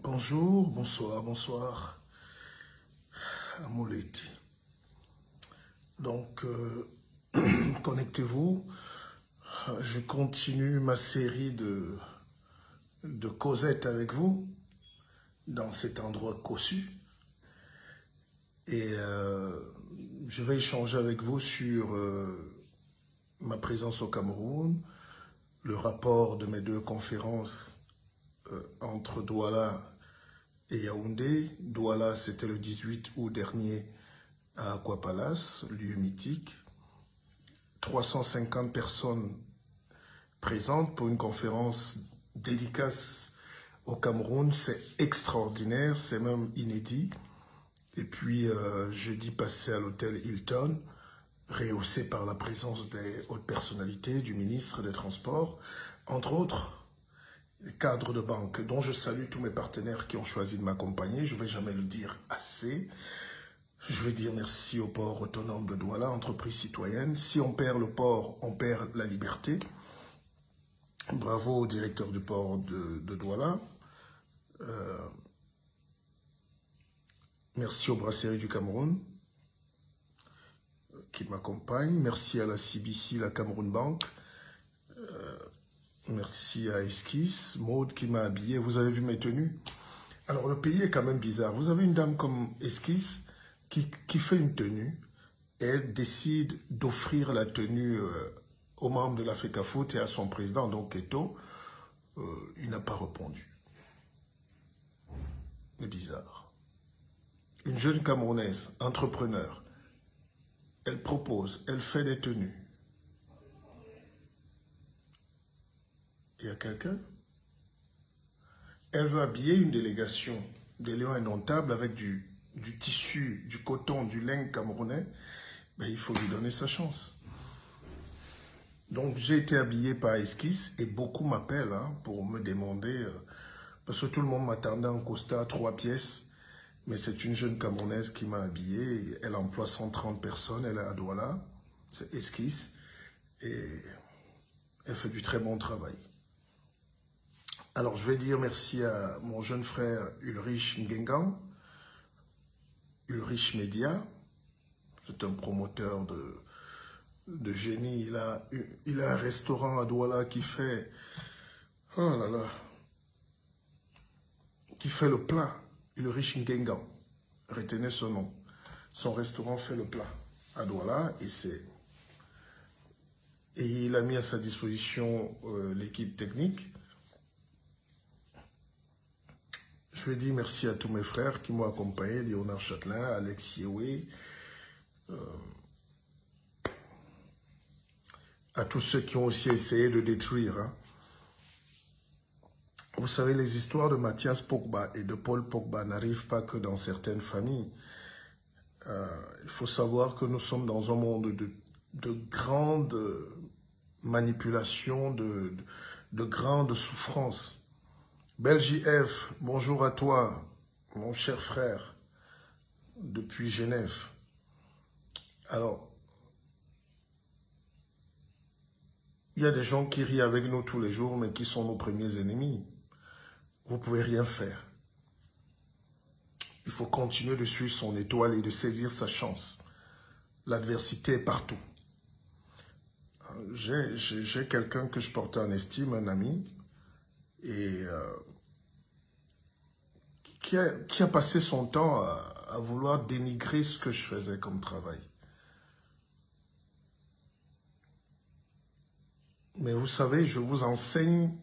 Bonjour, bonsoir, bonsoir à Mouleti. Donc, connectez-vous. Je continue ma série de causettes avec vous dans cet endroit cossu. Et je vais échanger avec vous sur ma présence au Cameroun, le rapport de mes deux conférences entre Douala et Yaoundé. Douala, c'était le 18 août dernier à Aqua Palace, lieu mythique. 350 personnes présentes pour une conférence dédicace au Cameroun. C'est extraordinaire, c'est même inédit. Et puis, jeudi passé à l'hôtel Hilton, rehaussé par la présence des hautes personnalités, du ministre des Transports, entre autres, les cadres de banque, dont je salue tous mes partenaires qui ont choisi de m'accompagner. Je ne vais jamais le dire assez. Je vais dire merci au port autonome de Douala, entreprise citoyenne. Si on perd le port, on perd la liberté. Bravo au directeur du port de Douala. Merci aux brasseries du Cameroun qui m'accompagnent. Merci à la CBC, la Cameroun Bank. Merci à Esquisse, Maud qui m'a habillé. Vous avez vu mes tenues? Alors le pays est quand même bizarre. Vous avez une dame comme Esquisse qui fait une tenue et elle décide d'offrir la tenue aux membres de l'Africa Foot et à son président, donc Eto. Il n'a pas répondu. C'est bizarre. Une jeune Camerounaise, entrepreneur, elle propose, elle fait des tenues. Il y a quelqu'un? Elle veut habiller une délégation des Lions indomptables avec du tissu, du coton, du lin camerounais. Ben, il faut lui donner sa chance. Donc j'ai été habillé par Esquisse et beaucoup m'appellent pour me demander, parce que tout le monde m'attendait en costard 3 pièces, mais c'est une jeune Camerounaise qui m'a habillé. Elle emploie 130 personnes, elle est à Douala, c'est Esquisse, et elle fait du très bon travail. Alors, je vais dire merci à mon jeune frère Ulrich Ngengan, Ulrich Media. C'est un promoteur de génie. Il a un restaurant à Douala qui fait, oh là là, qui fait le plat. Ulrich Ngengan, retenez ce nom. Son restaurant fait le plat à Douala et il a mis à sa disposition l'équipe technique. Je vais dire merci à tous mes frères qui m'ont accompagné, Léonard Châtelain, Alex Yewé, à tous ceux qui ont aussi essayé de détruire. Vous savez, les histoires de Mathias Pogba et de Paul Pogba n'arrivent pas que dans certaines familles. Il faut savoir que nous sommes dans un monde de grandes manipulations, de grandes souffrances. Belgi F, bonjour à toi, mon cher frère, depuis Genève. Alors, il y a des gens qui rient avec nous tous les jours, mais qui sont nos premiers ennemis. Vous ne pouvez rien faire. Il faut continuer de suivre son étoile et de saisir sa chance. L'adversité est partout. J'ai quelqu'un que je portais en estime, un ami, et qui a passé son temps à vouloir dénigrer ce que je faisais comme travail. Mais vous savez, je vous enseigne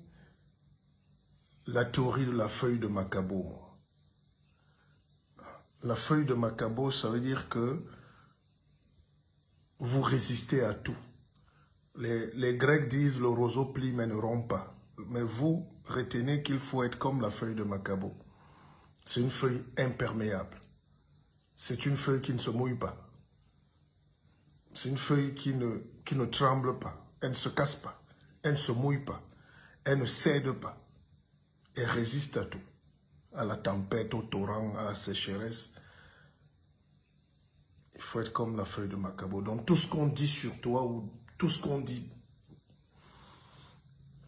la théorie de la feuille de Macabo. La feuille de Macabo, ça veut dire que vous résistez à tout. Les Grecs disent le roseau plie mais ne rompt pas. Mais vous retenez qu'il faut être comme la feuille de Macabo. C'est une feuille imperméable. C'est une feuille qui ne se mouille pas. C'est une feuille qui ne tremble pas. Elle ne se casse pas. Elle ne se mouille pas. Elle ne cède pas. Elle résiste à tout. À la tempête, au torrent, à la sécheresse. Il faut être comme la feuille de Macabo. Donc tout ce qu'on dit sur toi ou tout ce qu'on dit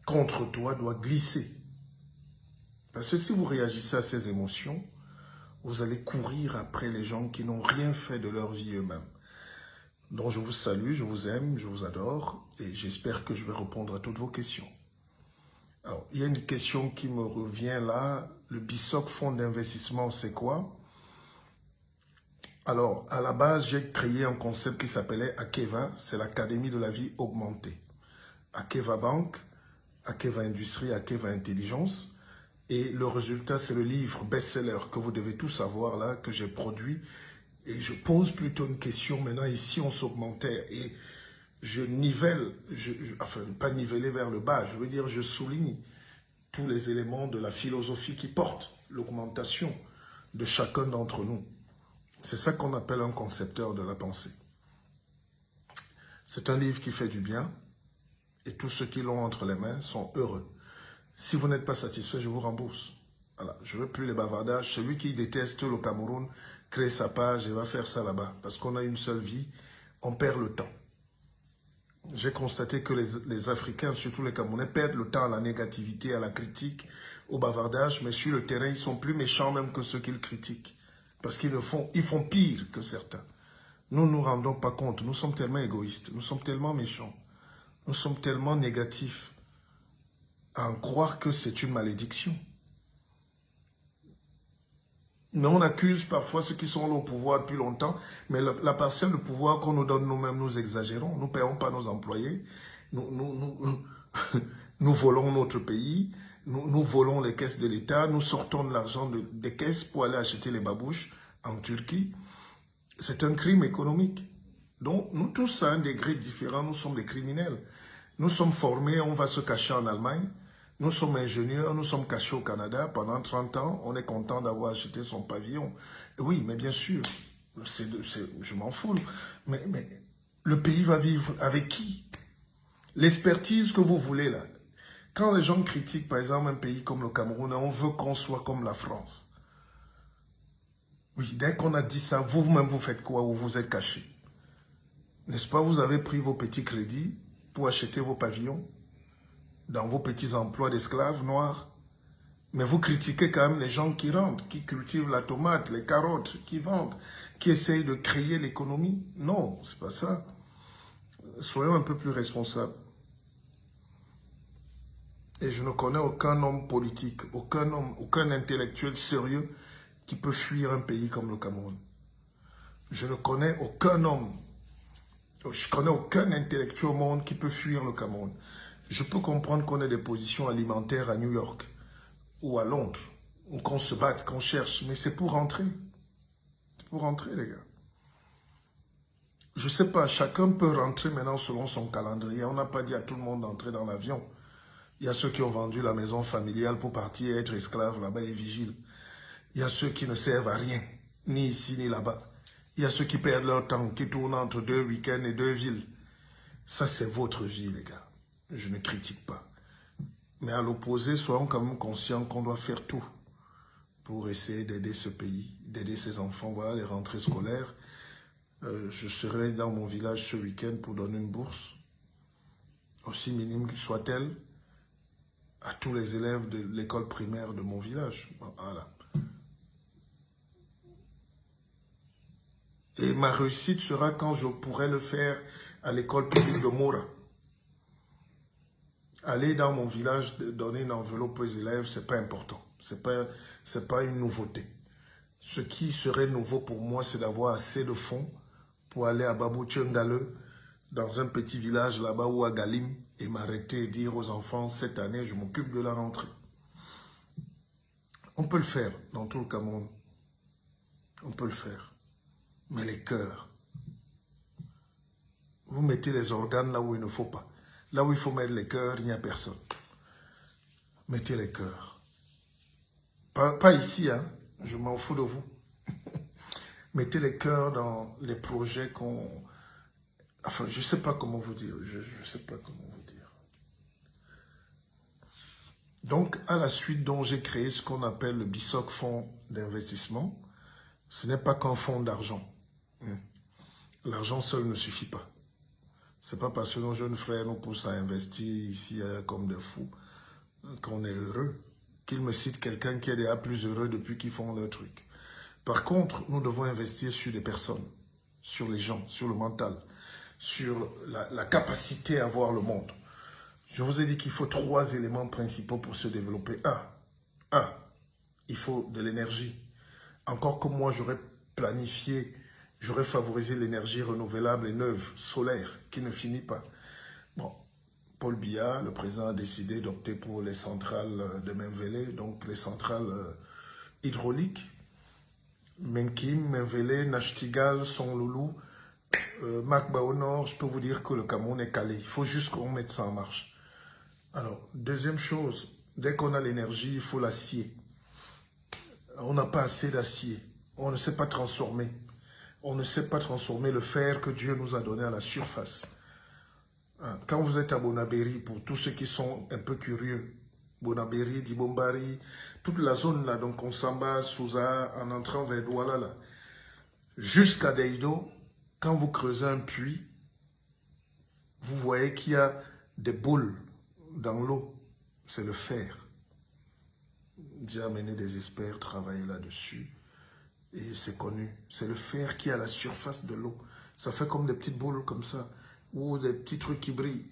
contre toi doit glisser. Parce que si vous réagissez à ces émotions, vous allez courir après les gens qui n'ont rien fait de leur vie eux-mêmes. Donc je vous salue, je vous aime, je vous adore et j'espère que je vais répondre à toutes vos questions. Alors, il y a une question qui me revient là. Le BISOC, fonds d'investissement, c'est quoi? Alors, à la base, j'ai créé un concept qui s'appelait Akeva, c'est l'Académie de la vie augmentée. Akeva Bank, Akeva Industrie, Akeva Intelligence. Et le résultat, c'est le livre best-seller que vous devez tous savoir là, que j'ai produit. Et je pose plutôt une question maintenant, ici on s'augmentait et je nivelle, enfin pas niveler vers le bas, je veux dire je souligne tous les éléments de la philosophie qui portent l'augmentation de chacun d'entre nous. C'est ça qu'on appelle un concepteur de la pensée. C'est un livre qui fait du bien et tous ceux qui l'ont entre les mains sont heureux. Si vous n'êtes pas satisfait, je vous rembourse. Voilà, je ne veux plus les bavardages. Celui qui déteste le Cameroun crée sa page et va faire ça là-bas. Parce qu'on a une seule vie, on perd le temps. J'ai constaté que les Africains, surtout les Camerounais, perdent le temps à la négativité, à la critique, au bavardage. Mais sur le terrain, ils sont plus méchants même que ceux qu'ils critiquent. Parce qu'ils font pire que certains. Nous ne nous rendons pas compte. Nous sommes tellement égoïstes. Nous sommes tellement méchants. Nous sommes tellement négatifs à en croire que c'est une malédiction. Mais on accuse parfois ceux qui sont là au pouvoir depuis longtemps, mais la parcelle de pouvoir qu'on nous donne nous-mêmes, nous exagérons. Nous ne payons pas nos employés, nous volons notre pays, nous volons les caisses de l'État, nous sortons de l'argent des caisses pour aller acheter les babouches en Turquie. C'est un crime économique. Donc nous tous à un degré différent, nous sommes des criminels. Nous sommes formés, on va se cacher en Allemagne. Nous sommes ingénieurs, nous sommes cachés au Canada pendant 30 ans. On est content d'avoir acheté son pavillon. Oui, mais bien sûr, je m'en fous. Mais le pays va vivre avec qui? L'expertise que vous voulez là. Quand les gens critiquent par exemple un pays comme le Cameroun, on veut qu'on soit comme la France. Oui, dès qu'on a dit ça, vous-même vous faites quoi ou vous êtes caché? N'est-ce pas, vous avez pris vos petits crédits pour acheter vos pavillons dans vos petits emplois d'esclaves noirs. Mais vous critiquez quand même les gens qui rentrent, qui cultivent la tomate, les carottes, qui vendent, qui essayent de créer l'économie. Non, c'est pas ça. Soyons un peu plus responsables. Et je ne connais aucun homme politique, aucun intellectuel sérieux qui peut fuir un pays comme le Cameroun. Je ne connais aucun homme, je connais aucun intellectuel au monde qui peut fuir le Cameroun. Je peux comprendre qu'on ait des positions alimentaires à New York ou à Londres, ou qu'on se batte, qu'on cherche, mais c'est pour rentrer. C'est pour rentrer, les gars. Je ne sais pas, chacun peut rentrer maintenant selon son calendrier. On n'a pas dit à tout le monde d'entrer dans l'avion. Il y a ceux qui ont vendu la maison familiale pour partir être esclaves là-bas et vigiles. Il y a ceux qui ne servent à rien, ni ici ni là-bas. Il y a ceux qui perdent leur temps, qui tournent entre 2 week-ends et 2 villes. Ça, c'est votre vie, les gars. Je ne critique pas. Mais à l'opposé, soyons quand même conscients qu'on doit faire tout pour essayer d'aider ce pays, d'aider ses enfants. Voilà les rentrées scolaires. Je serai dans mon village ce week-end pour donner une bourse, aussi minime soit-elle, à tous les élèves de l'école primaire de mon village. Voilà. Et ma réussite sera quand je pourrai le faire à l'école publique de Mora. Aller dans mon village, donner une enveloppe aux élèves, ce n'est pas important. Ce n'est pas une nouveauté. Ce qui serait nouveau pour moi, c'est d'avoir assez de fonds pour aller à Babou-Tchengale, dans un petit village là-bas ou à Galim, et m'arrêter et dire aux enfants, cette année, je m'occupe de la rentrée. On peut le faire dans tout le Cameroun. On peut le faire. Mais les cœurs, vous mettez les organes là où il ne faut pas. Là où il faut mettre les cœurs, il n'y a personne. Mettez les cœurs. Pas ici, hein. Je m'en fous de vous. Mettez les cœurs dans les projets qu'on... Enfin, je ne sais pas comment vous dire. Je ne sais pas comment vous dire. Donc, à la suite dont j'ai créé ce qu'on appelle le BISOC fonds d'investissement, ce n'est pas qu'un fonds d'argent. L'argent seul ne suffit pas. Ce n'est pas parce que nos jeunes frères nous poussent à investir ici comme des fous qu'on est heureux. qu'ils me citent quelqu'un qui est déjà plus heureux depuis qu'ils font leur truc. Par contre, nous devons investir sur les personnes, sur les gens, sur le mental, sur la capacité à voir le monde. Je vous ai dit qu'il faut 3 éléments principaux pour se développer. Un, il faut de l'énergie. Encore que moi, j'aurais planifié, j'aurais favorisé l'énergie renouvelable et neuve, solaire, qui ne finit pas. Bon, Paul Biya, le président, a décidé d'opter pour les centrales de Menvele, donc les centrales hydrauliques. Menkim, Menvele, Nachtigal, Sonloulou, Makba au nord, je peux vous dire que le Cameroun est calé. Il faut juste qu'on mette ça en marche. Alors, deuxième chose, dès qu'on a l'énergie, il faut l'acier. On n'a pas assez d'acier. On ne sait pas transformer. On ne sait pas transformer le fer que Dieu nous a donné à la surface. Quand vous êtes à Bonabéry, pour tous ceux qui sont un peu curieux, Bonabéry, Dibombari, toute la zone là, donc Konsamba, Souza, en entrant vers Douala, là, jusqu'à Deido, quand vous creusez un puits, vous voyez qu'il y a des boules dans l'eau. C'est le fer. J'ai amené des experts travailler là-dessus et c'est connu. C'est le fer qui est à la surface de l'eau. Ça fait comme des petites boules comme ça ou des petits trucs qui brillent.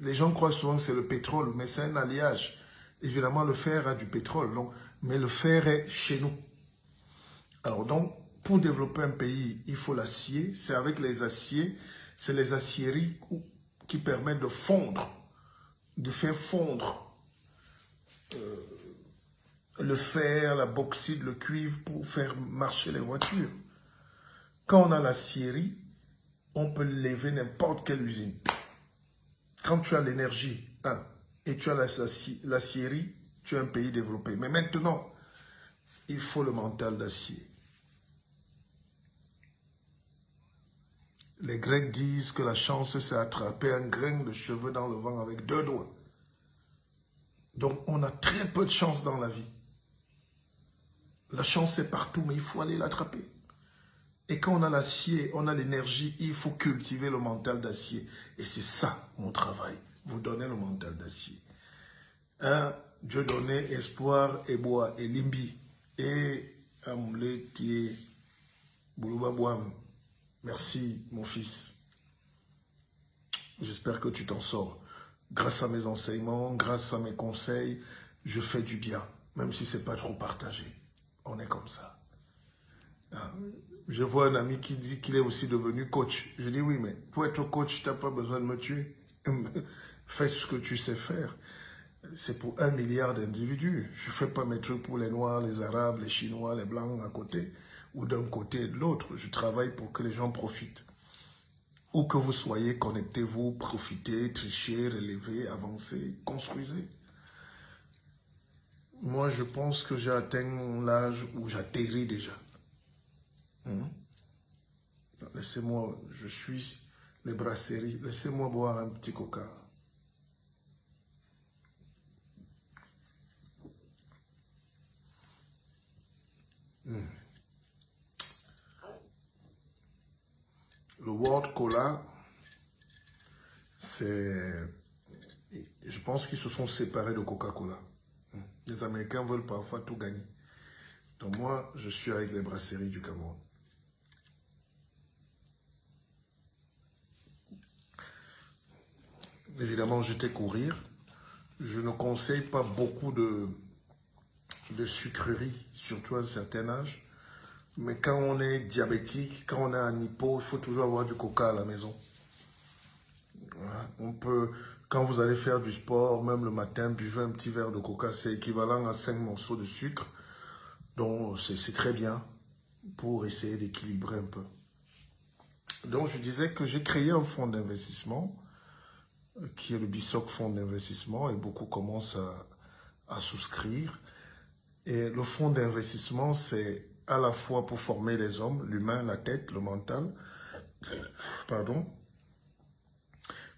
Les gens croient souvent que c'est le pétrole, mais c'est un alliage. Évidemment, le fer a du pétrole, donc, mais le fer est chez nous. Alors donc, pour développer un pays, il faut l'acier. C'est avec les aciers, c'est les aciéries qui permettent de fondre, de faire fondre le fer, la bauxite, le cuivre pour faire marcher les voitures. Quand on a l'acierie, on peut lever n'importe quelle usine. Quand tu as l'énergie, et tu as l'acierie, tu as un pays développé. Mais maintenant, il faut le mental d'acier. Les Grecs disent que la chance, c'est attraper un grain de cheveux dans le vent avec 2 doigts. Donc, on a très peu de chance dans la vie. La chance est partout, mais il faut aller l'attraper. Et quand on a l'acier, on a l'énergie, il faut cultiver le mental d'acier. Et c'est ça, mon travail. Vous donner le mental d'acier. Dieu donnait espoir et bois et limbi. Et Amouletier, Bouloubabouam. Merci, mon fils. J'espère que tu t'en sors. Grâce à mes enseignements, grâce à mes conseils, je fais du bien. Même si ce n'est pas trop partagé. On est comme ça. Je vois un ami qui dit qu'il est aussi devenu coach. Je dis oui, mais pour être coach, tu n'as pas besoin de me tuer. Fais ce que tu sais faire. C'est pour 1 milliard d'individus. Je ne fais pas mes trucs pour les Noirs, les Arabes, les Chinois, les Blancs à côté, ou d'un côté et de l'autre. Je travaille pour que les gens profitent. Où que vous soyez, connectez-vous, profitez, trichez, relevez, avancez, construisez. Moi, je pense que j'ai atteint l'âge où j'atterris déjà. Laissez-moi, je suis les brasseries. Laissez-moi boire un petit coca. Le World Cola, c'est... Je pense qu'ils se sont séparés de Coca-Cola. Les Américains veulent parfois tout gagner. Donc moi, je suis avec les brasseries du Cameroun. Évidemment, j'étais courir. Je ne conseille pas beaucoup de sucreries, surtout à un certain âge. Mais quand on est diabétique, quand on a un hypo, il faut toujours avoir du coca à la maison. On peut, quand vous allez faire du sport, même le matin, buvez un petit verre de coca, c'est équivalent à 5 morceaux de sucre. Donc, c'est très bien pour essayer d'équilibrer un peu. Donc, je disais que j'ai créé un fonds d'investissement qui est le BISOC Fonds d'investissement et beaucoup commencent à souscrire. Et le fonds d'investissement, c'est à la fois pour former les hommes, l'humain, la tête, le mental, pardon,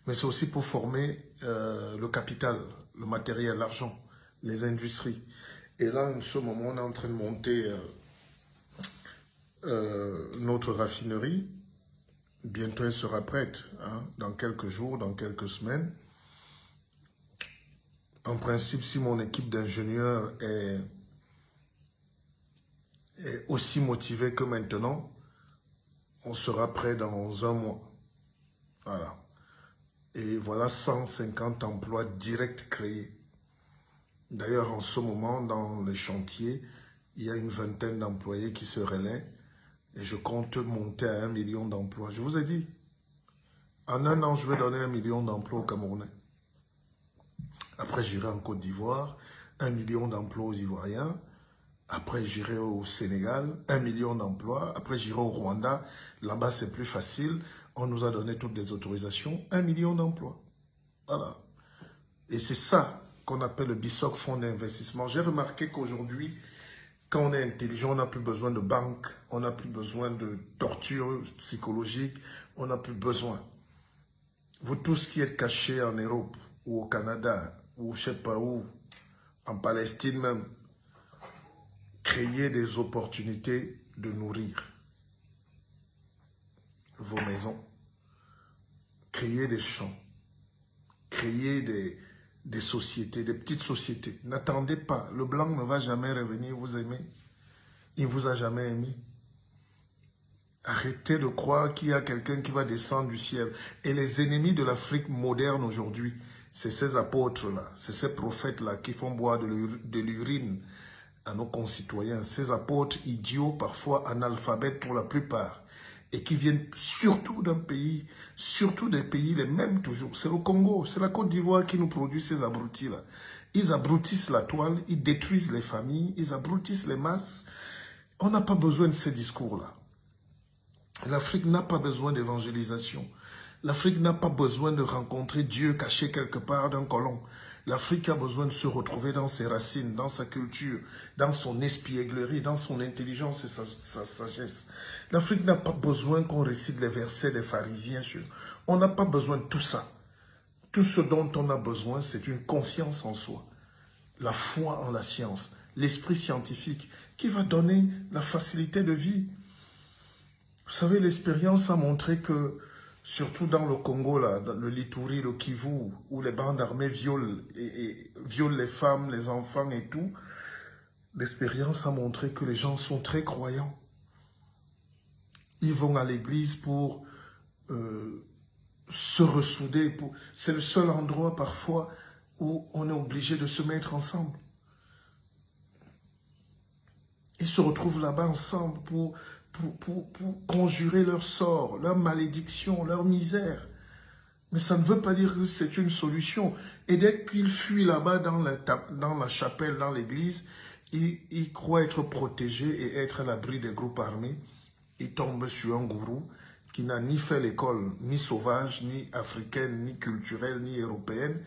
mais c'est aussi pour former le capital, le matériel, l'argent, les industries. Et là, en ce moment, on est en train de monter notre raffinerie. Bientôt, elle sera prête, dans quelques jours, dans quelques semaines. En principe, si mon équipe d'ingénieurs est aussi motivée que maintenant, on sera prêt dans un mois. Voilà. Et voilà 150 emplois directs créés. D'ailleurs, en ce moment, dans les chantiers, il y a une vingtaine d'employés qui se relaient et je compte monter à 1 million d'emplois. Je vous ai dit, en un an, je vais donner 1 million d'emplois aux Camerounais. Après, j'irai en Côte d'Ivoire, 1 million d'emplois aux Ivoiriens. Après, j'irai au Sénégal, 1 million d'emplois. Après, j'irai au Rwanda. Là-bas, c'est plus facile. On nous a donné toutes les autorisations. 1 million d'emplois. Voilà. Et c'est ça qu'on appelle le BISOC, fonds d'investissement. J'ai remarqué qu'aujourd'hui, quand on est intelligent, on n'a plus besoin de banque, on n'a plus besoin de torture psychologique, on n'a plus besoin. Vous tous qui êtes cachés en Europe ou au Canada ou je ne sais pas où, en Palestine même, créez des opportunités de nourrir vos maisons, créez des champs, créez des sociétés, des petites sociétés. N'attendez pas, le blanc ne va jamais revenir vous aimer. Il ne vous a jamais aimé. Arrêtez de croire qu'il y a quelqu'un qui va descendre du ciel. Et les ennemis de l'Afrique moderne aujourd'hui, c'est ces apôtres-là, c'est ces prophètes-là qui font boire de l'urine à nos concitoyens. Ces apôtres idiots, parfois analphabètes pour la plupart, et qui viennent surtout d'un pays, surtout des pays les mêmes toujours. C'est le Congo, c'est la Côte d'Ivoire qui nous produit ces abrutis-là. Ils abrutissent la toile, ils détruisent les familles, ils abrutissent les masses. On n'a pas besoin de ces discours-là. L'Afrique n'a pas besoin d'évangélisation. L'Afrique n'a pas besoin de rencontrer Dieu caché quelque part d'un colon. L'Afrique a besoin de se retrouver dans ses racines, dans sa culture, dans son espièglerie, dans son intelligence et sa sagesse. L'Afrique n'a pas besoin qu'on récite les versets des pharisiens. On n'a pas besoin de tout ça. Tout ce dont on a besoin, c'est une confiance en soi, la foi en la science, l'esprit scientifique qui va donner la facilité de vie. Vous savez, l'expérience a montré que, surtout dans le Congo, là, dans le Lituri, le Kivu, où les bandes armées violent les femmes, les enfants et tout, l'expérience a montré que les gens sont très croyants. Ils vont à l'église pour se ressouder. C'est le seul endroit parfois où on est obligé de se mettre ensemble. Ils se retrouvent là-bas ensemble pour conjurer leur sort, leur malédiction, leur misère. Mais ça ne veut pas dire que c'est une solution. Et dès qu'ils fuient là-bas dans la chapelle, dans l'église, ils croient être protégés et être à l'abri des groupes armés. Ils tombent sur un gourou qui n'a ni fait l'école, ni sauvage, ni africaine, ni culturelle, ni européenne,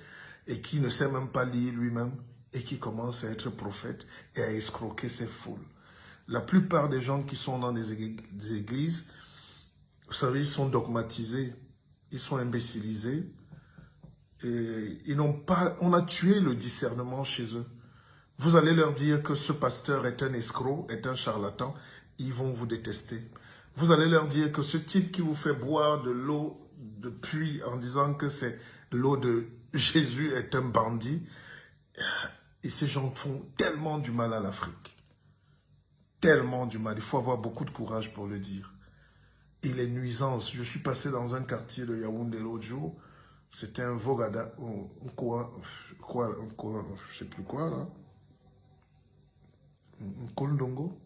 et qui ne sait même pas lire lui-même, et qui commence à être prophète et à escroquer ses foules. La plupart des gens qui sont dans des églises, vous savez, ils sont dogmatisés, ils sont imbécilisés, et on a tué le discernement chez eux. Vous allez leur dire que ce pasteur est un escroc, est un charlatan, ils vont vous détester. Vous allez leur dire que ce type qui vous fait boire de l'eau de puits en disant que c'est l'eau de Jésus est un bandit. Et ces gens font tellement du mal à l'Afrique. Tellement du mal. Il faut avoir beaucoup de courage pour le dire. Et les nuisances. Je suis passé dans un quartier de Yaoundé l'autre jour. C'était un Vogada. Je sais plus quoi là. Un Kondongo.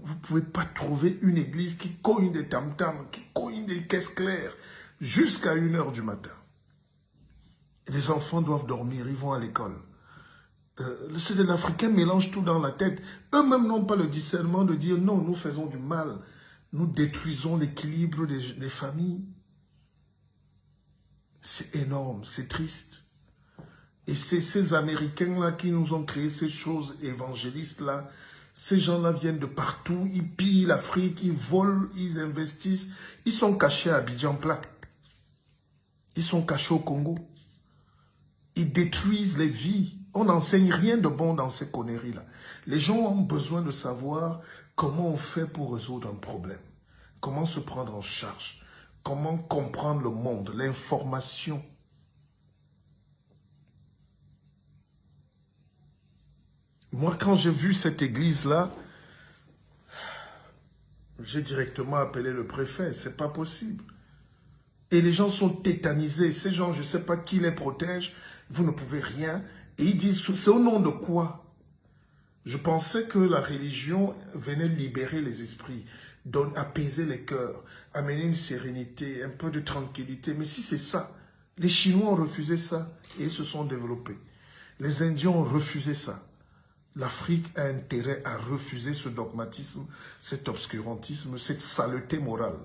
Vous ne pouvez pas trouver une église qui cogne des tam-tams, qui cogne des caisses claires, jusqu'à 1 h du matin. Et les enfants doivent dormir, ils vont à l'école. Les Africains mélangent tout dans la tête. Eux-mêmes n'ont pas le discernement de dire non, nous faisons du mal. Nous détruisons l'équilibre des familles. C'est énorme, c'est triste. Et c'est ces Américains-là qui nous ont créé ces choses évangélistes-là. Ces gens-là viennent de partout, ils pillent l'Afrique, ils volent, ils investissent. Ils sont cachés à Abidjan-Plat. Ils sont cachés au Congo. Ils détruisent les vies. On n'enseigne rien de bon dans ces conneries-là. Les gens ont besoin de savoir comment on fait pour résoudre un problème. Comment se prendre en charge. Comment comprendre le monde, l'information. Moi, quand j'ai vu cette église-là, j'ai directement appelé le préfet. C'est pas possible. Et les gens sont tétanisés. Ces gens, je ne sais pas qui les protège. Vous ne pouvez rien. Et ils disent, c'est au nom de quoi? Je pensais que la religion venait libérer les esprits, apaiser les cœurs, amener une sérénité, un peu de tranquillité. Mais si c'est ça, les Chinois ont refusé ça et ils se sont développés. Les Indiens ont refusé ça. L'Afrique a intérêt à refuser ce dogmatisme, cet obscurantisme, cette saleté morale,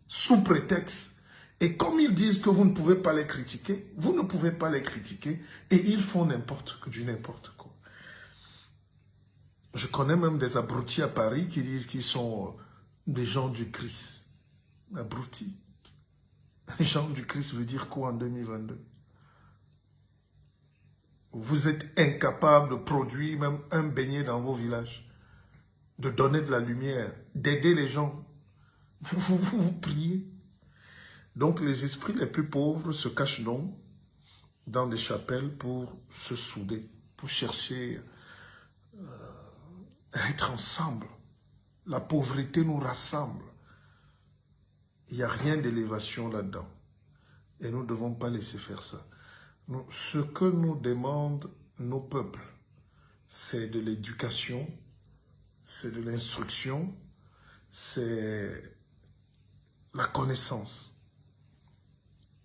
sous prétexte. Et comme ils disent que vous ne pouvez pas les critiquer, vous ne pouvez pas les critiquer et ils font n'importe quoi. Je connais même des abrutis à Paris qui disent qu'ils sont des gens du Christ. Abrutis. Les gens du Christ veut dire quoi en 2022? Vous êtes incapable de produire même un beignet dans vos villages, de donner de la lumière, d'aider les gens. Vous priez. Donc les esprits les plus pauvres se cachent donc dans des chapelles pour se souder, pour chercher à être ensemble. La pauvreté nous rassemble. Il n'y a rien d'élévation là-dedans. Et nous ne devons pas laisser faire ça. Ce que nous demandent nos peuples, c'est de l'éducation, c'est de l'instruction, c'est la connaissance.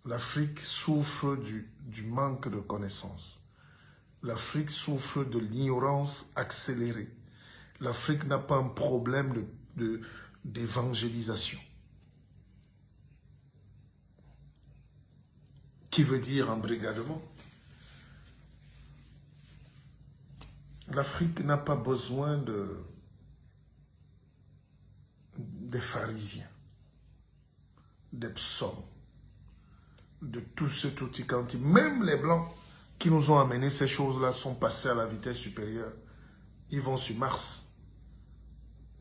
L'Afrique souffre du manque de connaissance. L'Afrique souffre de l'ignorance accélérée. L'Afrique n'a pas un problème d'évangélisation. Qui veut dire embrigadement. L'Afrique n'a pas besoin des pharisiens, des psaumes, de tout ce touti-canti. Même les Blancs qui nous ont amené ces choses-là sont passés à la vitesse supérieure. Ils vont sur Mars.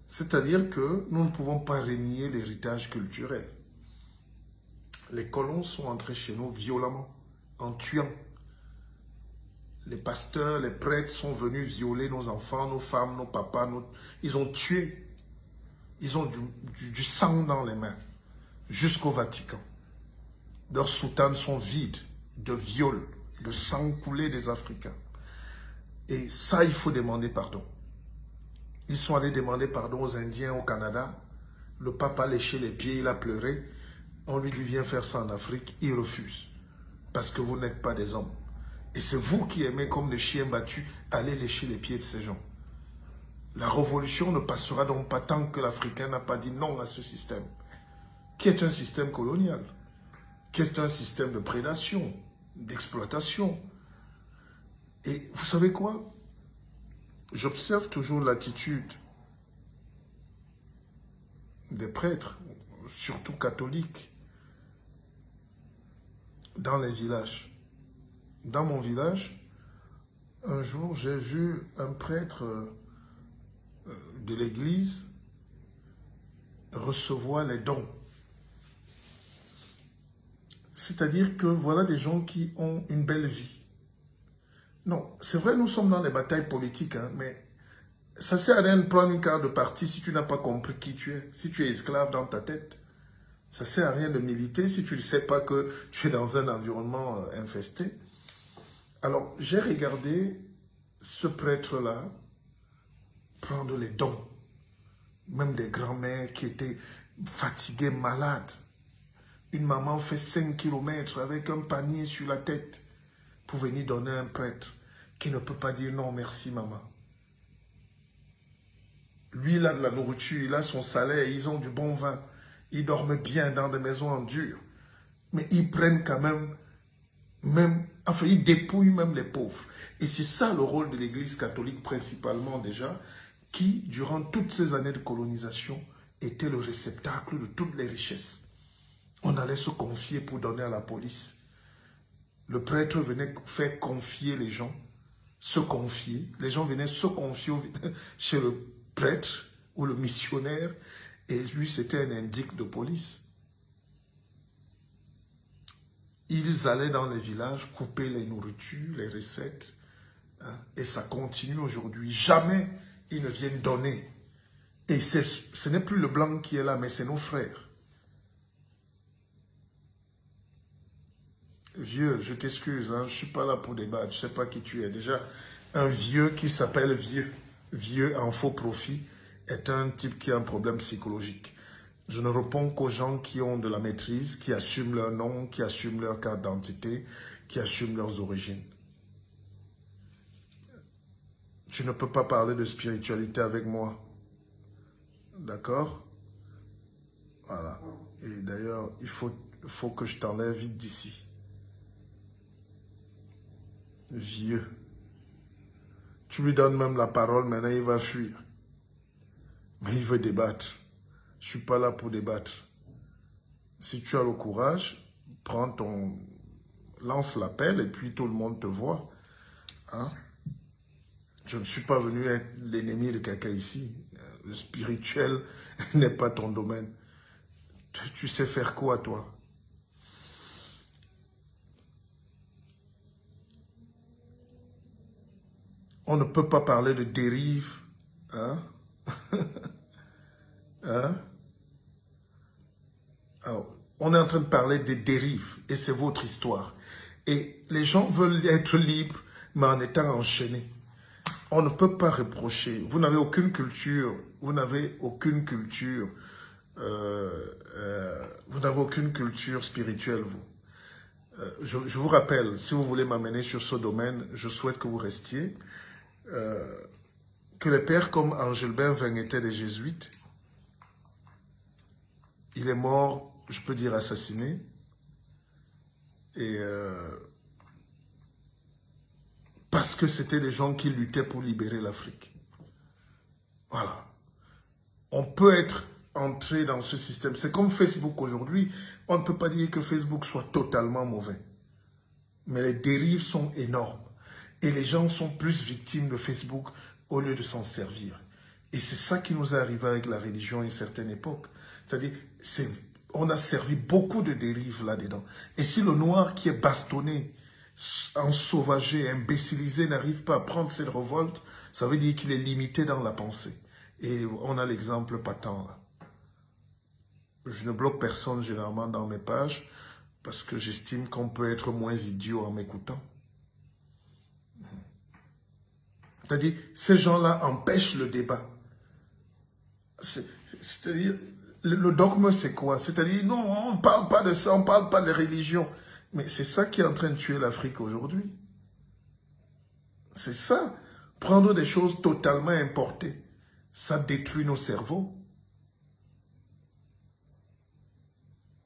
C'est-à-dire que nous ne pouvons pas renier l'héritage culturel. Les colons sont entrés chez nous violemment, en tuant. Les pasteurs, les prêtres sont venus violer nos enfants, nos femmes, nos papas. Ils ont tué. Ils ont du sang dans les mains, jusqu'au Vatican. Leurs soutanes sont vides de viol, de sang coulé des Africains. Et ça, il faut demander pardon. Ils sont allés demander pardon aux Indiens au Canada. Le pape a léché les pieds, il a pleuré. On lui dit, viens faire ça en Afrique. Il refuse. Parce que vous n'êtes pas des hommes. Et c'est vous qui aimez, comme des chiens battus, aller lécher les pieds de ces gens. La révolution ne passera donc pas tant que l'Africain n'a pas dit non à ce système. Qui est un système colonial. Qui est un système de prédation, d'exploitation. Et vous savez quoi? J'observe toujours l'attitude des prêtres, surtout catholiques, dans les villages. Dans mon village, un jour, j'ai vu un prêtre de l'église recevoir les dons. C'est-à-dire que voilà des gens qui ont une belle vie. Non, c'est vrai, nous sommes dans des batailles politiques, hein, mais ça ne sert à rien de prendre une carte de parti si tu n'as pas compris qui tu es, si tu es esclave dans ta tête. Ça ne sert à rien de militer si tu ne sais pas que tu es dans un environnement infesté. Alors, j'ai regardé ce prêtre-là prendre les dons, même des grands-mères qui étaient fatiguées, malades. Une maman fait 5 km avec un panier sur la tête pour venir donner à un prêtre qui ne peut pas dire non, merci maman. Lui, il a de la nourriture, il a son salaire, ils ont du bon vin. Ils dorment bien dans des maisons en dur. Mais ils prennent quand même, enfin, ils dépouillent même les pauvres. Et c'est ça le rôle de l'Église catholique principalement déjà, qui, durant toutes ces années de colonisation, était le réceptacle de toutes les richesses. On allait se confier pour donner à la police. Le prêtre venait faire confier les gens, se confier. Les gens venaient se confier chez le prêtre ou le missionnaire, et lui, c'était un indique de police. Ils allaient dans les villages couper les nourritures, les recettes, Hein, et ça continue aujourd'hui. Jamais ils ne viennent donner. Et ce n'est plus le blanc qui est là, mais c'est nos frères. Vieux, je t'excuse, hein, je ne suis pas là pour débattre, je ne sais pas qui tu es. Déjà, un vieux qui s'appelle vieux en faux profit, est un type qui a un problème psychologique. Je ne réponds qu'aux gens qui ont de la maîtrise, qui assument leur nom, qui assument leur carte d'identité, qui assument leurs origines. Tu ne peux pas parler de spiritualité avec moi. D'accord? Voilà. Et d'ailleurs, il faut que je t'enlève vite d'ici. Vieux. Tu lui donnes même la parole, maintenant il va fuir. Mais il veut débattre. Je ne suis pas là pour débattre. Si tu as le courage, lance l'appel et puis tout le monde te voit. Hein? Je ne suis pas venu être l'ennemi de quelqu'un ici. Le spirituel n'est pas ton domaine. Tu sais faire quoi, toi? On ne peut pas parler de dérive. Hein? Hein? Alors, on est en train de parler des dérives et c'est votre histoire. Et les gens veulent être libres, mais en étant enchaînés. On ne peut pas reprocher. Vous n'avez aucune culture. Vous n'avez aucune culture. Vous n'avez aucune culture spirituelle, vous. Je vous rappelle, si vous voulez m'amener sur ce domaine, je souhaite que vous restiez. Que les pères comme Angelbert Veng étaient des jésuites. Il est mort, je peux dire assassiné. Et parce que c'était des gens qui luttaient pour libérer l'Afrique. Voilà. On peut être entré dans ce système. C'est comme Facebook aujourd'hui. On ne peut pas dire que Facebook soit totalement mauvais. Mais les dérives sont énormes. Et les gens sont plus victimes de Facebook au lieu de s'en servir. Et c'est ça qui nous est arrivé avec la religion à une certaine époque. C'est-à-dire, on a servi beaucoup de dérives là-dedans. Et si le noir qui est bastonné, ensauvagé, imbécilisé, n'arrive pas à prendre cette révolte, ça veut dire qu'il est limité dans la pensée. Et on a l'exemple patent là. Je ne bloque personne généralement dans mes pages parce que j'estime qu'on peut être moins idiot en m'écoutant. C'est-à-dire, ces gens-là empêchent le débat. C'est-à-dire, le dogme, c'est quoi? C'est-à-dire, non, on ne parle pas de ça, on ne parle pas de religion. Mais c'est ça qui est en train de tuer l'Afrique aujourd'hui. C'est ça. Prendre des choses totalement importées, ça détruit nos cerveaux.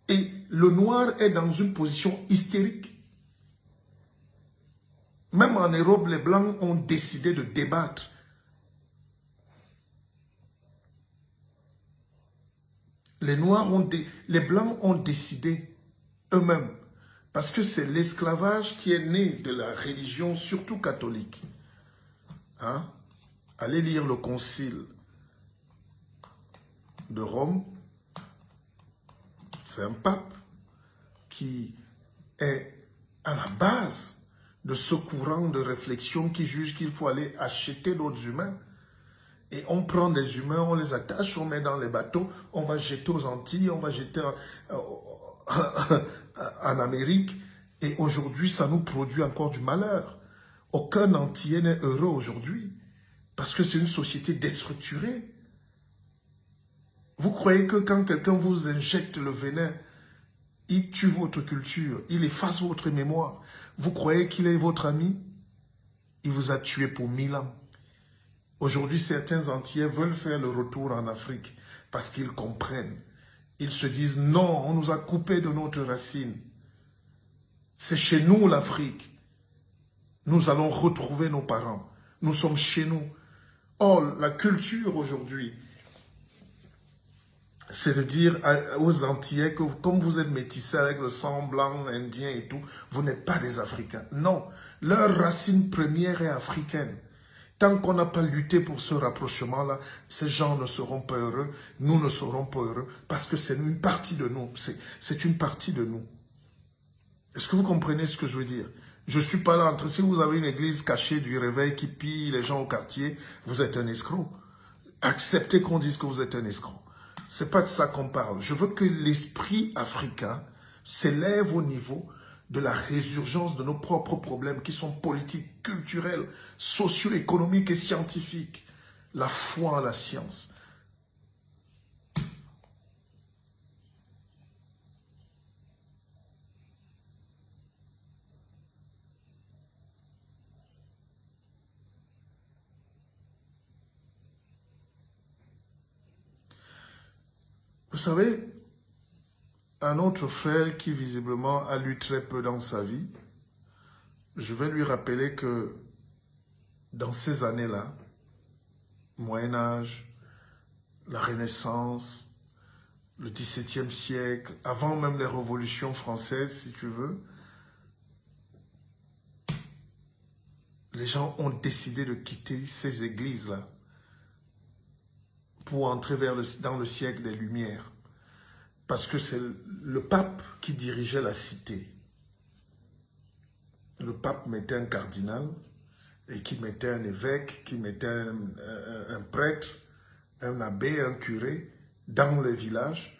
Et le noir est dans une position hystérique. Même en Europe, les Blancs ont décidé de débattre. Les Blancs ont décidé eux-mêmes. Parce que c'est l'esclavage qui est né de la religion, surtout catholique. Hein? Allez lire le concile de Rome. C'est un pape qui est à la base de ce courant de réflexion qui juge qu'il faut aller acheter d'autres humains. Et on prend des humains, on les attache, on met dans les bateaux, on va jeter aux Antilles, on va jeter en Amérique. Et aujourd'hui, ça nous produit encore du malheur. Aucun Antillais n'est heureux aujourd'hui. Parce que c'est une société déstructurée. Vous croyez que quand quelqu'un vous injecte le venin, il tue votre culture, il efface votre mémoire. Vous croyez qu'il est votre ami? Il vous a tué pour 1000 ans. Aujourd'hui, certains Antillais veulent faire le retour en Afrique parce qu'ils comprennent. Ils se disent, non, on nous a coupé de notre racine. C'est chez nous l'Afrique. Nous allons retrouver nos parents. Nous sommes chez nous. Or, la culture aujourd'hui, c'est de dire aux Antillais que comme vous êtes métissés avec le sang blanc, indien et tout, vous n'êtes pas des Africains. Non, leur racine première est africaine. Tant qu'on n'a pas lutté pour ce rapprochement-là, ces gens ne seront pas heureux, nous ne serons pas heureux, parce que c'est une partie de nous, c'est une partie de nous. Est-ce que vous comprenez ce que je veux dire? Je ne suis pas là entre... Si vous avez une église cachée du réveil qui pille les gens au quartier, vous êtes un escroc. Acceptez qu'on dise que vous êtes un escroc. Ce n'est pas de ça qu'on parle. Je veux que l'esprit africain s'élève au niveau de la résurgence de nos propres problèmes qui sont politiques, culturels, socio-économiques et scientifiques. La foi en la science. Vous savez, un autre frère qui visiblement a lu très peu dans sa vie, je vais lui rappeler que dans ces années-là, Moyen-Âge, la Renaissance, le XVIIe siècle, avant même les révolutions françaises, si tu veux, les gens ont décidé de quitter ces églises-là pour entrer dans le siècle des Lumières. Parce que c'est le pape qui dirigeait la cité. Le pape mettait un cardinal et qui mettait un évêque, qui mettait un prêtre, un abbé, un curé dans les villages.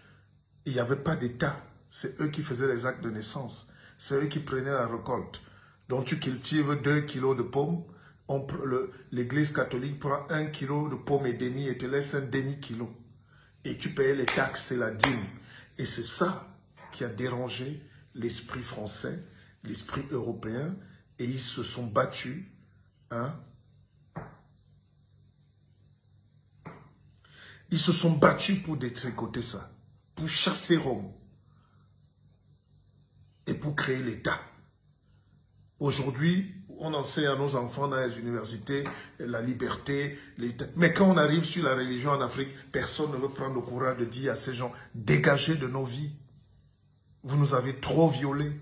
Il n'y avait pas d'État. C'est eux qui faisaient les actes de naissance. C'est eux qui prenaient la récolte. Donc tu cultives 2 kilos de pommes. L'église catholique prend 1 kilo de pommes et demi et te laisse un demi-kilo. Et tu payes les taxes et la dîme. Et c'est ça qui a dérangé l'esprit français, l'esprit européen. Et ils se sont battus. Hein? Ils se sont battus pour détricoter ça, pour chasser Rome et pour créer l'État. Aujourd'hui, on enseigne à nos enfants dans les universités la liberté, l'État. Mais quand on arrive sur la religion en Afrique, personne ne veut prendre le courage de dire à ces gens, dégagez de nos vies. Vous nous avez trop violés.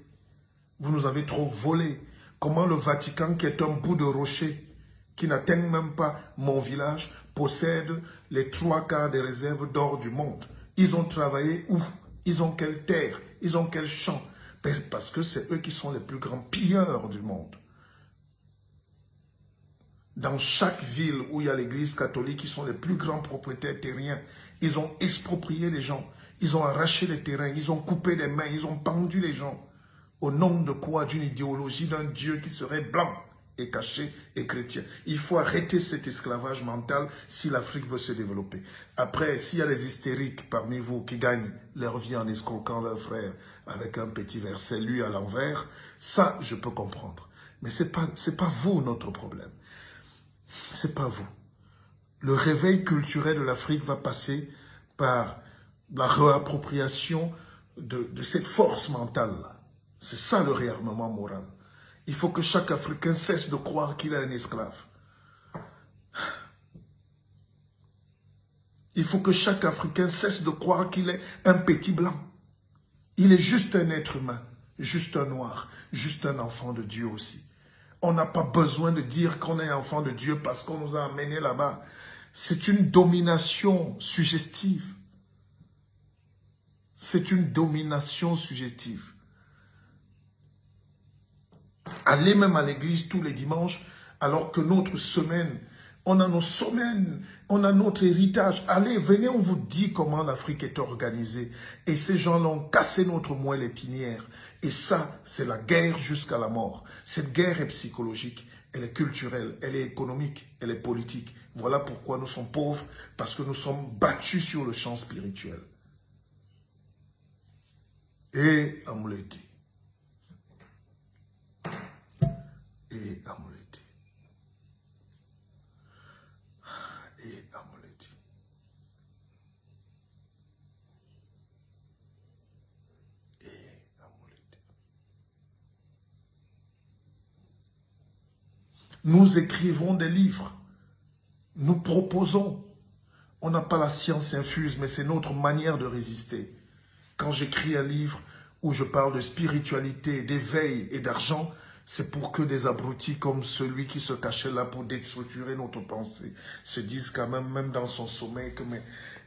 Vous nous avez trop volés. Comment le Vatican, qui est un bout de rocher, qui n'atteint même pas mon village, possède les 3/4 des réserves d'or du monde. Ils ont travaillé où? Ils ont quelle terre? Ils ont quel champ? Parce que c'est eux qui sont les plus grands pilleurs du monde. Dans chaque ville où il y a l'église catholique, ils sont les plus grands propriétaires terriens. Ils ont exproprié les gens. Ils ont arraché les terrains. Ils ont coupé les mains. Ils ont pendu les gens. Au nom de quoi? D'une idéologie d'un Dieu qui serait blanc et caché et chrétien. Il faut arrêter cet esclavage mental si l'Afrique veut se développer. Après, s'il y a des hystériques parmi vous qui gagnent leur vie en escroquant leurs frères avec un petit verset lu à l'envers, ça, je peux comprendre. Mais ce n'est pas vous notre problème. C'est pas vous. Le réveil culturel de l'Afrique va passer par la réappropriation de cette force mentale-là. C'est ça le réarmement moral. Il faut que chaque Africain cesse de croire qu'il est un esclave. Il faut que chaque Africain cesse de croire qu'il est un petit blanc. Il est juste un être humain, juste un noir, juste un enfant de Dieu aussi. On n'a pas besoin de dire qu'on est enfant de Dieu parce qu'on nous a amenés là-bas. C'est une domination suggestive. C'est une domination suggestive. Allez même à l'église tous les dimanches, alors que notre semaine, on a nos semaines, on a notre héritage. Allez, venez, on vous dit comment l'Afrique est organisée. Et ces gens-là ont cassé notre moelle épinière. Et ça, c'est la guerre jusqu'à la mort. Cette guerre est psychologique, elle est culturelle, elle est économique, elle est politique. Voilà pourquoi nous sommes pauvres, parce que nous sommes battus sur le champ spirituel. Et Amouleti. Et Amouleti. Et Amouleti. Et Amouleti. Nous écrivons des livres. Nous proposons. On n'a pas la science infuse, mais c'est notre manière de résister. Quand j'écris un livre où je parle de spiritualité, d'éveil et d'argent, c'est pour que des abrutis comme celui qui se cachait là pour déstructurer notre pensée se disent quand même dans son sommeil que mais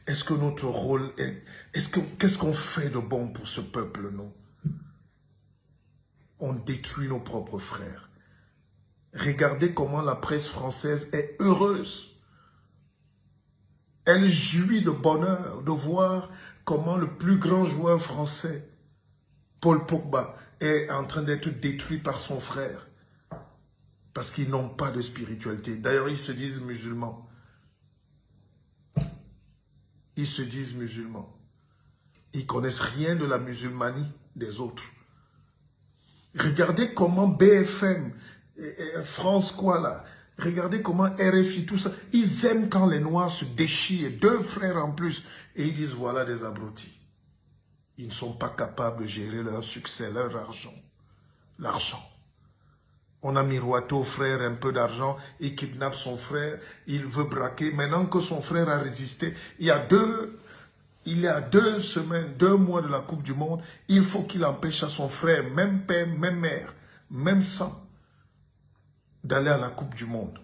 est-ce que notre rôle est... Qu'est-ce qu'on fait de bon pour ce peuple, non? on détruit nos propres frères. Regardez comment la presse française est heureuse. Elle jouit de bonheur de voir comment le plus grand joueur français, Paul Pogba, est en train d'être détruit par son frère. Parce qu'ils n'ont pas de spiritualité. D'ailleurs, ils se disent musulmans. Ils se disent musulmans. Ils ne connaissent rien de la musulmanie des autres. Regardez comment BFM, France quoi là, regardez comment RFI, tout ça, ils aiment quand les Noirs se déchirent, 2 frères en plus, et ils disent voilà des abrutis. Ils ne sont pas capables de gérer leur succès, leur argent. L'argent. On a miroité au frère un peu d'argent, il kidnappe son frère, il veut braquer. Maintenant que son frère a résisté, il y a 2 semaines, 2 mois de la Coupe du Monde, il faut qu'il empêche à son frère, même père, même mère, même sang, d'aller à la Coupe du Monde.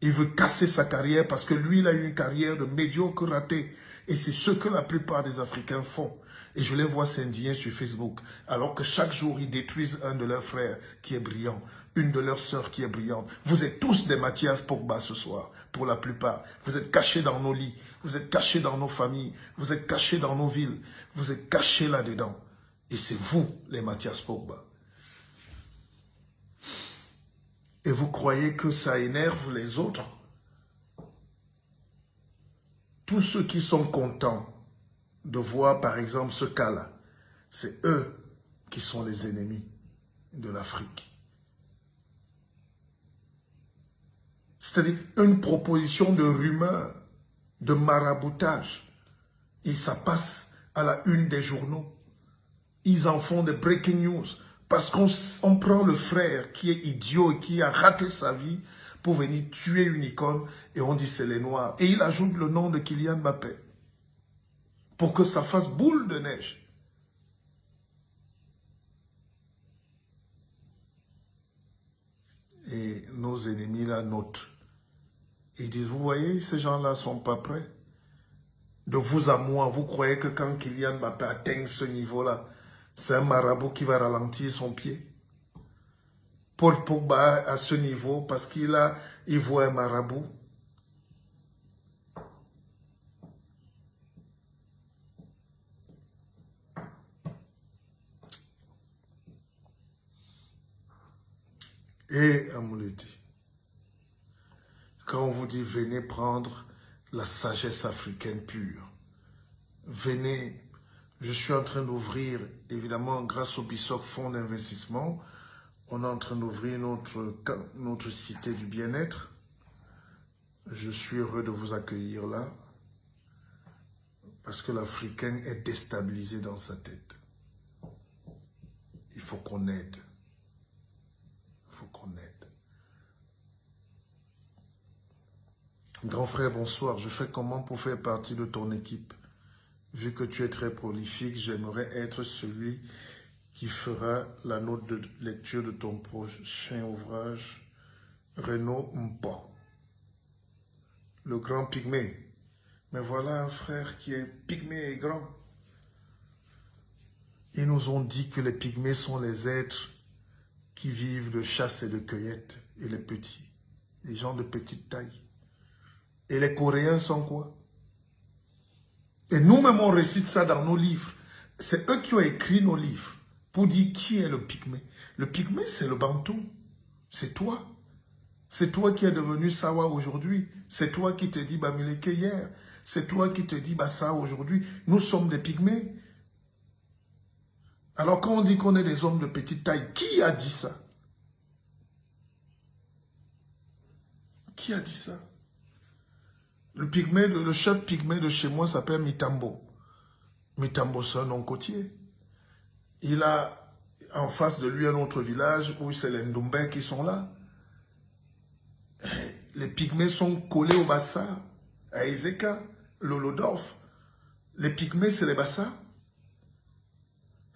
Il veut casser sa carrière parce que lui, il a eu une carrière de médiocre raté. Et c'est ce que la plupart des Africains font. Et je les vois s'indigner sur Facebook. Alors que chaque jour, ils détruisent un de leurs frères qui est brillant, une de leurs sœurs qui est brillante. Vous êtes tous des Mathias Pogba ce soir, pour la plupart. Vous êtes cachés dans nos lits. Vous êtes cachés dans nos familles. Vous êtes cachés dans nos villes. Vous êtes cachés là-dedans. Et c'est vous, les Mathias Pogba. Et vous croyez que ça énerve les autres? Tous ceux qui sont contents de voir, par exemple, ce cas-là, c'est eux qui sont les ennemis de l'Afrique. C'est-à-dire une proposition de rumeur, de maraboutage. Et ça passe à la une des journaux. Ils en font des breaking news. Parce qu'on prend le frère qui est idiot et qui a raté sa vie pour venir tuer une icône et on dit c'est les Noirs. Et il ajoute le nom de Kylian Mbappé pour que ça fasse boule de neige. Et nos ennemis là notent. Ils disent, vous voyez, ces gens-là ne sont pas prêts. De vous à moi, vous croyez que quand Kylian Mbappé atteint ce niveau-là, c'est un marabout qui va ralentir son pied? Paul Pogba à ce niveau parce qu'il voit un marabout. Et Amouleti, quand on vous dit venez prendre la sagesse africaine pure, venez, je suis en train d'ouvrir, évidemment grâce au BISOC Fonds d'investissement, on est en train d'ouvrir notre cité du bien-être. Je suis heureux de vous accueillir là, parce que l'Africain est déstabilisé dans sa tête. Il faut qu'on aide. Il faut qu'on aide. Grand frère, bonsoir. Je fais comment pour faire partie de ton équipe? Vu que tu es très prolifique, j'aimerais être celui qui fera la note de lecture de ton prochain ouvrage, Renaud Mpo, le grand pygmée. Mais voilà un frère qui est pygmée et grand. Ils nous ont dit que les pygmées sont les êtres qui vivent de chasse et de cueillette, et les petits, les gens de petite taille. Et les Coréens sont quoi? Et nous-mêmes, on récite ça dans nos livres. C'est eux qui ont écrit nos livres pour dire qui est le pygmée. Le pygmée, c'est le bantou. C'est toi. C'est toi qui es devenu Sawa aujourd'hui. C'est toi qui te dis Bamileke hier. C'est toi qui te dis Bassa aujourd'hui. Nous sommes des pygmées. Alors quand on dit qu'on est des hommes de petite taille, qui a dit ça? Qui a dit ça? Le pygmée, le chef pygmée de chez moi s'appelle Mitambo. Mitambo, c'est un nom côtier. Il a en face de lui un autre village où c'est les Ndoumbé qui sont là. Les pygmées sont collés au Bassa, à Ezeka, Lolodorf. Les pygmées, c'est les Bassa.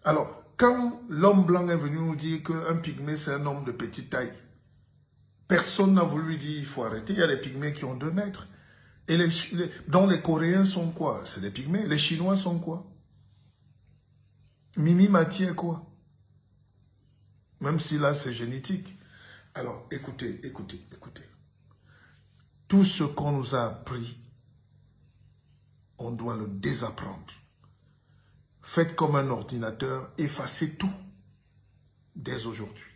Alors, quand l'homme blanc est venu nous dire qu'un pygmée, c'est un homme de petite taille, personne n'a voulu lui dire il faut arrêter. Il y a des pygmées qui ont 2 mètres. Et donc les Coréens sont quoi? C'est des pygmées. Les Chinois sont quoi? Mimi Mati est quoi? Même si là, c'est génétique. Alors, écoutez. Tout ce qu'on nous a appris, on doit le désapprendre. Faites comme un ordinateur, effacez tout dès aujourd'hui.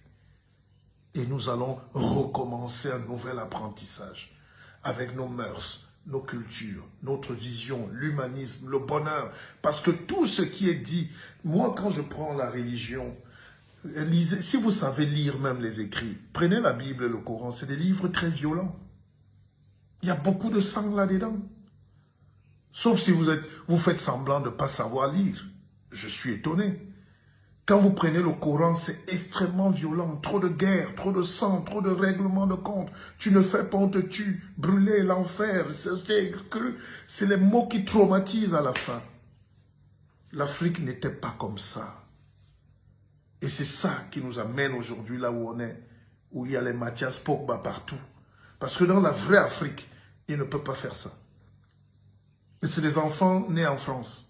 Et nous allons recommencer un nouvel apprentissage avec nos mœurs, nos cultures, notre vision, l'humanisme, le bonheur. Parce que tout ce qui est dit, moi quand je prends la religion, lisez, si vous savez lire même les écrits, prenez la Bible et le Coran, c'est des livres très violents. Il y a beaucoup de sang là-dedans. Sauf si vous faites semblant de ne pas savoir lire. Je suis étonné. Quand vous prenez le Coran, c'est extrêmement violent. Trop de guerre, trop de sang, trop de règlements de compte. Tu ne fais pas, on te tue. Brûler, l'enfer. C'est les mots qui traumatisent à la fin. L'Afrique n'était pas comme ça. Et c'est ça qui nous amène aujourd'hui là où on est. Où il y a les Mathias Pogba partout. Parce que dans la vraie Afrique, il ne peut pas faire ça. Et c'est des enfants nés en France.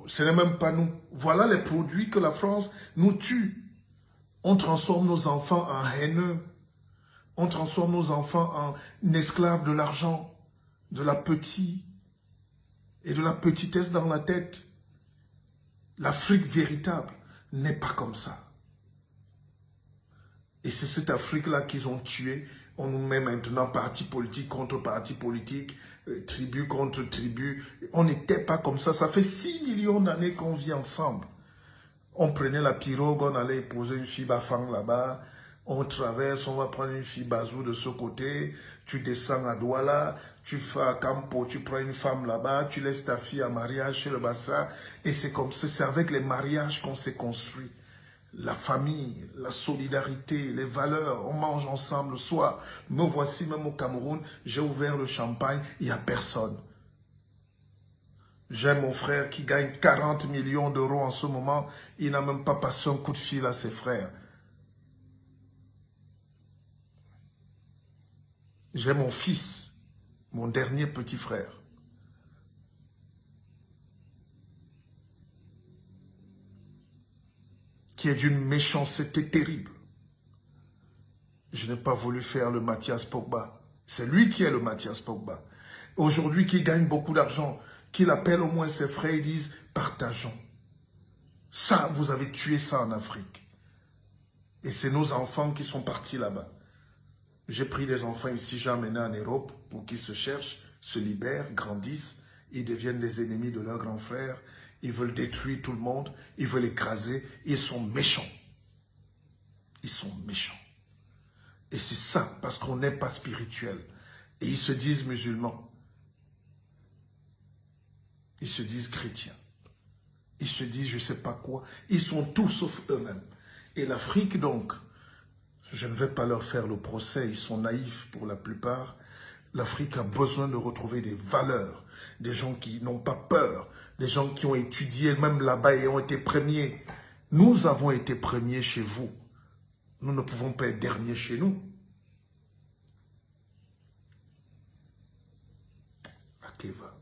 Ce n'est même pas nous. Voilà les produits que la France nous tue. On transforme nos enfants en haineux. On transforme nos enfants en esclaves de l'argent, de l'appétit et de la petitesse dans la tête. L'Afrique véritable n'est pas comme ça. Et c'est cette Afrique-là qu'ils ont tuée. On nous met maintenant parti politique contre parti politique, tribu contre tribu. On n'était pas comme ça. Ça fait 6 millions d'années qu'on vit ensemble. On prenait la pirogue, on allait épouser une fille Bafang là-bas. On traverse, on va prendre une fille Bazou de ce côté. Tu descends à Douala, tu fais à Campo, tu prends une femme là-bas, tu laisses ta fille en mariage chez le Bassa. Et c'est comme ça, c'est avec les mariages qu'on s'est construit. La famille, la solidarité, les valeurs, on mange ensemble le soir. Me voici même au Cameroun, j'ai ouvert le champagne, il n'y a personne. J'ai mon frère qui gagne 40 millions d'euros en ce moment, il n'a même pas passé un coup de fil à ses frères. J'ai mon fils, mon dernier petit frère. Qui est d'une méchanceté terrible. Je n'ai pas voulu faire le Mathias Pogba. C'est lui qui est le Mathias Pogba. Aujourd'hui, qui gagne beaucoup d'argent, qu'il appelle au moins ses frères et disent « partageons ». Ça, vous avez tué ça en Afrique. Et c'est nos enfants qui sont partis là-bas. J'ai pris des enfants ici, j'ai emmené en Europe pour qu'ils se cherchent, se libèrent, grandissent. Ils deviennent les ennemis de leurs grands frères. Ils veulent détruire tout le monde. Ils veulent écraser. Ils sont méchants. Ils sont méchants. Et c'est ça, parce qu'on n'est pas spirituel. Et ils se disent musulmans. Ils se disent chrétiens. Ils se disent je ne sais pas quoi. Ils sont tous sauf eux-mêmes. Et l'Afrique donc, je ne vais pas leur faire le procès, ils sont naïfs pour la plupart. L'Afrique a besoin de retrouver des valeurs, des gens qui n'ont pas peur, des gens qui ont étudié même là-bas et ont été premiers. Nous avons été premiers chez vous. Nous ne pouvons pas être derniers chez nous. Akeva.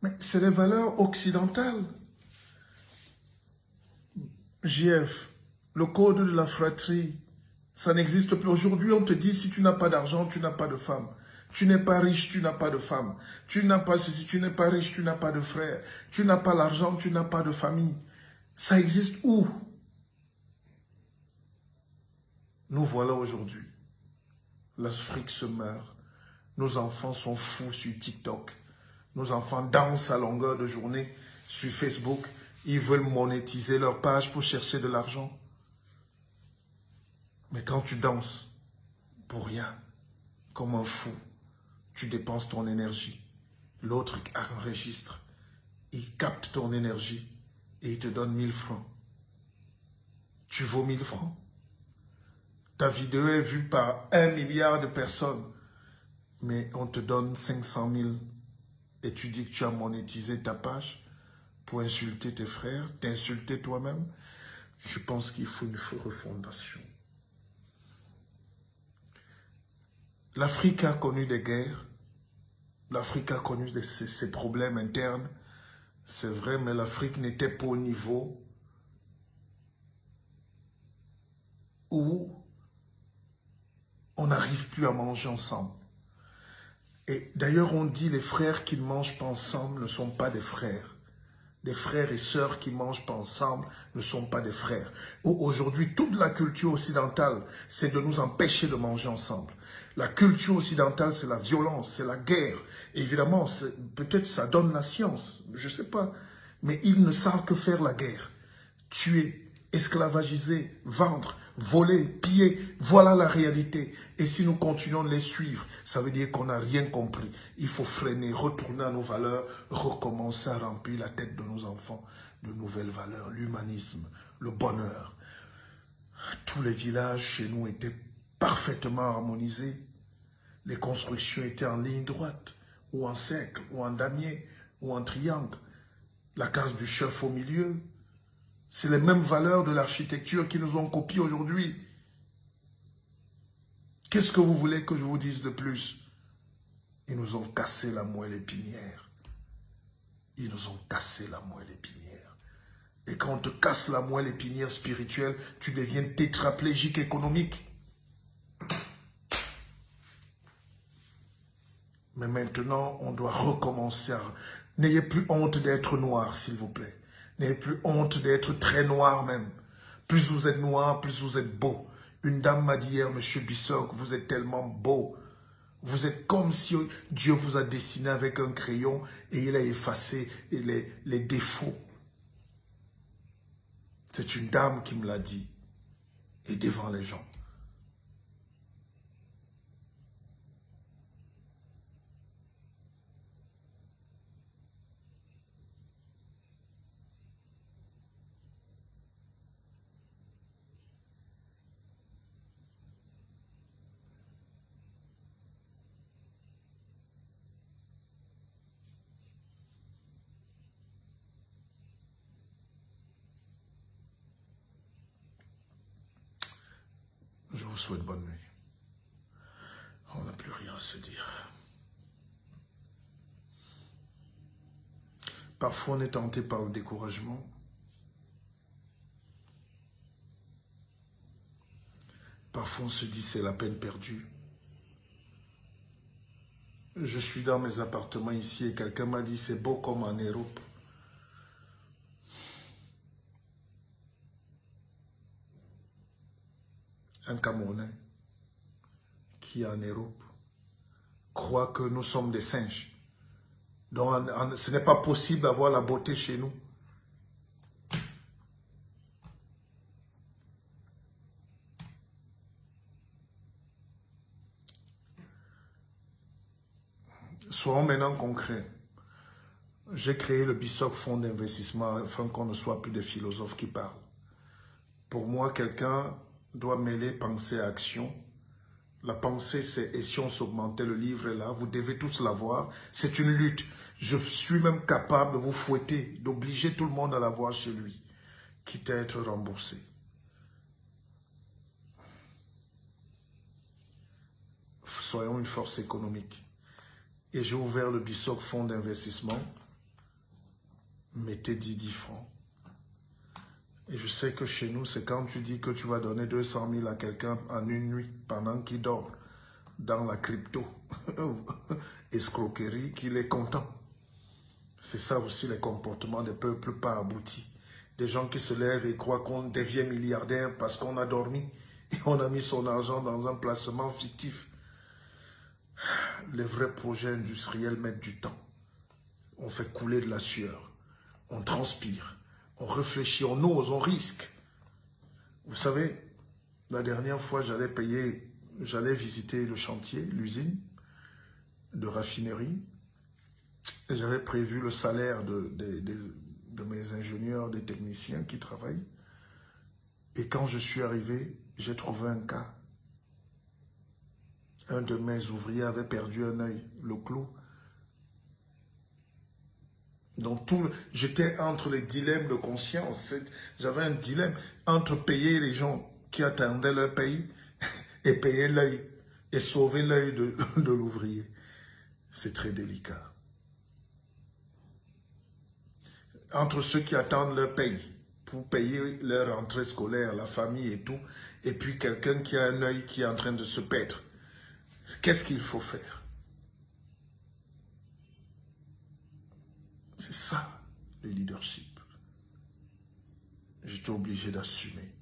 Mais c'est les valeurs occidentales. JF, le code de la fratrie, ça n'existe plus. Aujourd'hui, on te dit, si tu n'as pas d'argent, tu n'as pas de femme. Tu n'es pas riche, tu n'as pas de femme. Tu n'as pas ceci, tu n'es pas riche, tu n'as pas de frère. Tu n'as pas l'argent, tu n'as pas de famille. Ça existe où? Nous voilà aujourd'hui. L'Afrique se meurt. Nos enfants sont fous sur TikTok. Nos enfants dansent à longueur de journée sur Facebook. Ils veulent monétiser leur page pour chercher de l'argent. Mais quand tu danses pour rien, comme un fou, tu dépenses ton énergie. L'autre enregistre. Il capte ton énergie et il te donne 1000 francs. Tu vaux 1000 francs. Ta vidéo est vue par 1 milliard de personnes. Mais on te donne 500 000 et tu dis que tu as monétisé ta page pour insulter tes frères, t'insulter toi-même. Je pense qu'il faut une refondation. L'Afrique a connu des guerres. L'Afrique a connu ses problèmes internes, c'est vrai, mais l'Afrique n'était pas au niveau où on n'arrive plus à manger ensemble. Et d'ailleurs, on dit les frères qui ne mangent pas ensemble ne sont pas des frères. Des frères et sœurs qui ne mangent pas ensemble ne sont pas des frères. Aujourd'hui, toute la culture occidentale, c'est de nous empêcher de manger ensemble. La culture occidentale, c'est la violence, c'est la guerre. Et évidemment, peut-être ça donne la science, je ne sais pas. Mais ils ne savent que faire la guerre. Tuer, esclavagiser, vendre, voler, piller, voilà la réalité. Et si nous continuons de les suivre, ça veut dire qu'on n'a rien compris. Il faut freiner, retourner à nos valeurs, recommencer à remplir la tête de nos enfants de nouvelles valeurs, l'humanisme, le bonheur. Tous les villages chez nous étaient parfaitement harmonisés. Les constructions étaient en ligne droite, ou en cercle, ou en damier, ou en triangle. La case du chef au milieu. C'est les mêmes valeurs de l'architecture qui nous ont copiées aujourd'hui. Qu'est-ce que vous voulez que je vous dise de plus? Ils nous ont cassé la moelle épinière. Ils nous ont cassé la moelle épinière. Et quand on te casse la moelle épinière spirituelle, tu deviens tétraplégique économique. Mais maintenant, on doit recommencer. N'ayez plus honte d'être noir, s'il vous plaît. N'ayez plus honte d'être très noir même. Plus vous êtes noir, plus vous êtes beau. Une dame m'a dit hier, Monsieur Bissok, vous êtes tellement beau. Vous êtes comme si Dieu vous a dessiné avec un crayon et il a effacé les défauts. C'est une dame qui me l'a dit. Et devant les gens. Je vous souhaite bonne nuit. On n'a plus rien à se dire. Parfois, on est tenté par le découragement. Parfois, on se dit c'est la peine perdue. Je suis dans mes appartements ici et quelqu'un m'a dit c'est beau comme en Europe. Un Camerounais qui est en Europe croit que nous sommes des singes. Donc, ce n'est pas possible d'avoir la beauté chez nous. Soyons maintenant concrets. J'ai créé le Bissok Fonds d'investissement afin qu'on ne soit plus des philosophes qui parlent. Pour moi, quelqu'un doit mêler pensée à action. La pensée, c'est « et si on s'augmentait », le livre est là, vous devez tous l'avoir. C'est une lutte. Je suis même capable de vous fouetter, d'obliger tout le monde à l'avoir chez lui, quitte à être remboursé. Soyons une force économique. Et j'ai ouvert le Bissok Fonds d'investissement. Mettez 10 francs. Et je sais que chez nous, c'est quand tu dis que tu vas donner 200 000 à quelqu'un en une nuit, pendant qu'il dort, dans la crypto, escroquerie, qu'il est content. C'est ça aussi les comportements des peuples pas aboutis. Des gens qui se lèvent et croient qu'on devient milliardaire parce qu'on a dormi et on a mis son argent dans un placement fictif. Les vrais projets industriels mettent du temps. On fait couler de la sueur. On transpire. On réfléchit, on ose, on risque. Vous savez, la dernière fois, j'allais visiter le chantier, l'usine de raffinerie. J'avais prévu le salaire de mes ingénieurs, des techniciens qui travaillent. Et quand je suis arrivé, j'ai trouvé un cas. Un de mes ouvriers avait perdu un œil, le clou. Donc, j'étais entre les dilemmes de conscience. J'avais un dilemme entre payer les gens qui attendaient leur pays et payer l'œil et sauver l'œil de l'ouvrier. c'est très délicat. Entre ceux qui attendent leur paye pour payer leur rentrée scolaire, la famille et tout, et puis quelqu'un qui a un œil qui est en train de se perdre, qu'est-ce qu'il faut faire? C'est ça, le leadership. J'étais obligé d'assumer.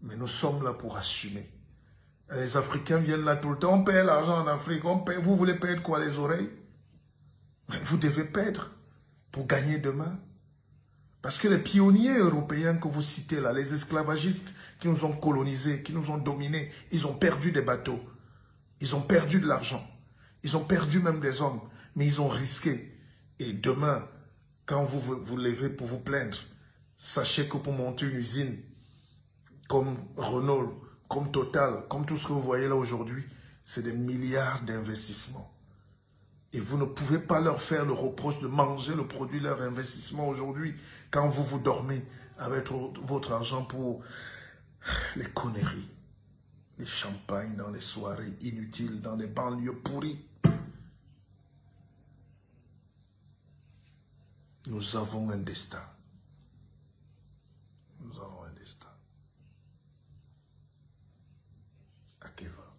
Mais nous sommes là pour assumer. Les Africains viennent là tout le temps. On paie l'argent en Afrique. On paie. Vous voulez perdre quoi, les oreilles? Mais vous devez perdre pour gagner demain. Parce que les pionniers européens que vous citez là, les esclavagistes qui nous ont colonisés, qui nous ont dominés, ils ont perdu des bateaux. Ils ont perdu de l'argent. Ils ont perdu même des hommes. Mais ils ont risqué. Et demain, quand vous vous levez pour vous plaindre, sachez que pour monter une usine comme Renault, comme Total, comme tout ce que vous voyez là aujourd'hui, c'est des milliards d'investissements. Et vous ne pouvez pas leur faire le reproche de manger le produit de leur investissement aujourd'hui quand vous vous dormez avec votre argent pour les conneries, les champagnes dans les soirées inutiles, dans les banlieues pourries. Nous avons un destin. Nous avons un destin. Akeva.